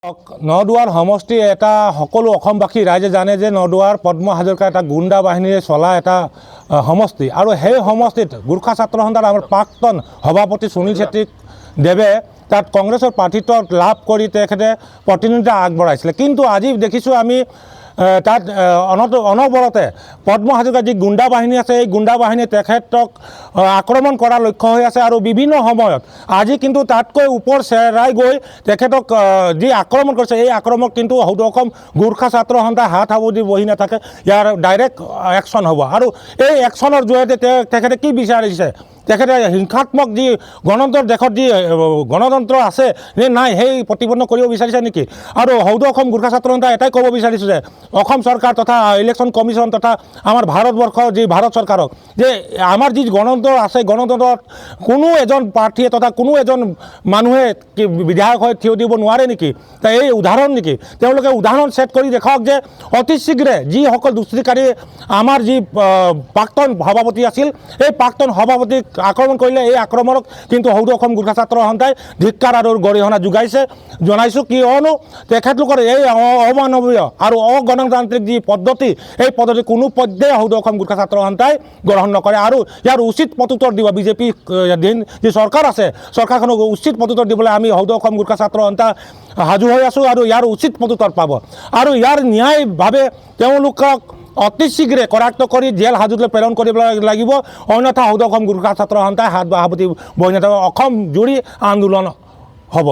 নদুৱাৰ সমষ্টি এটা সকলো অসমবাসী ৰাইজে জানে যে নদুৱাৰ পদ্ম হাজৰিকা এটা গুণ্ডা বাহিনীৰে চলা এটা সমষ্টি আৰু সেই সমষ্টিত গোৰ্খা ছাত্ৰ সন্থাৰ আমাৰ প্ৰাক্তন সভাপতি সুনীল ছেত্ৰী দেৱে তাত কংগ্ৰেছৰ প্ৰাৰ্থিত্ব লাভ কৰি তেখেতে প্ৰতিনিধিত্ব আগবঢ়াইছিলে। কিন্তু আজি দেখিছোঁ আমি তাত অনবৰতে পদ্ম হাজৰিকাৰ যি গুণ্ডা বাহিনী আছে এই গুণ্ডা বাহিনীয়ে তেখেতক আক্ৰমণ কৰাৰ লক্ষ্য হৈ আছে আৰু বিভিন্ন সময়ত আজি কিন্তু তাতকৈ ওপৰ চেৰাই গৈ তেখেতক যি আক্ৰমণ কৰিছে এই আক্ৰমণ কিন্তু সদৌ অসম গোৰ্খা ছাত্ৰ সন্থাই হাত সাৱটি বহি নাথাকে, ইয়াৰ ডাইৰেক্ট একশ্যন হ'ব। আৰু এই একশ্যনৰ জৰিয়তে তেখেতে কি বিচাৰিছে, তেখেতে হিংসাত্মক যি গণতন্ত্ৰৰ দেশত যি গণতন্ত্ৰ আছে নে নাই সেই প্ৰতিপন্ন কৰিব বিচাৰিছে নেকি? আৰু সদৌ অসম গোৰ্খা ছাত্ৰ সন্থাই এটাই ক'ব বিচাৰিছোঁ যে অসম চৰকাৰ তথা ইলেকশ্যন কমিশ্যন তথা আমাৰ ভাৰতবৰ্ষৰ যি ভাৰত চৰকাৰক যে আমাৰ যি গণতন্ত্ৰ আছে গণতন্ত্ৰত কোনো এজন প্ৰাৰ্থীয়ে তথা কোনো এজন মানুহে বিধায়ক হৈ থিয় দিব নোৱাৰে নেকি? তা এই উদাহৰণ নেকি? তেওঁলোকে উদাহৰণ ছেট কৰি দেখাওক যে অতি শীঘ্ৰে যিসকল দুষ্কৃতিকাৰী আমাৰ যি প্ৰাক্তন সভাপতি আছিল এই প্ৰাক্তন সভাপতিক আক্ৰমণ কৰিলে এই আক্ৰমণক কিন্তু সদৌ অসম গোৰ্খা ছাত্ৰ সন্থাই ধিক্কাৰ আৰু গৰিহণা জনাইছোঁ। কিয়নো তেখেতলোকৰ এই অমানৱীয় আৰু অগণতান্ত্ৰিক যি পদ্ধতি এই পদ্ধতি কোনো পৰ্যায়ে সদৌ অসম গোৰ্খা ছাত্ৰ সন্থাই গ্ৰহণ নকৰে আৰু ইয়াৰ উচিত প্ৰত্যুত্তৰ দিব বিজেপি যি চৰকাৰ আছে চৰকাৰখনক উচিত প্ৰত্যুত্তৰ দিবলৈ আমি সদৌ অসম গোৰ্খা ছাত্ৰ সন্থা সাজু হৈ আছোঁ আৰু ইয়াৰ উচিত প্ৰত্যুত্তৰ পাব আৰু ইয়াৰ ন্যায়ভাৱে তেওঁলোকক অতি শীঘ্ৰে কৰায়ত্ব কৰি জেল হাজতলৈ প্ৰেৰণ কৰিব লাগিব, অন্যথা সদৌ অসম গোৰ্খা ছাত্ৰ সন্থাই হাত সাৱটি বহি নাথাকিব, অসম জুৰি আন্দোলন হ'ব।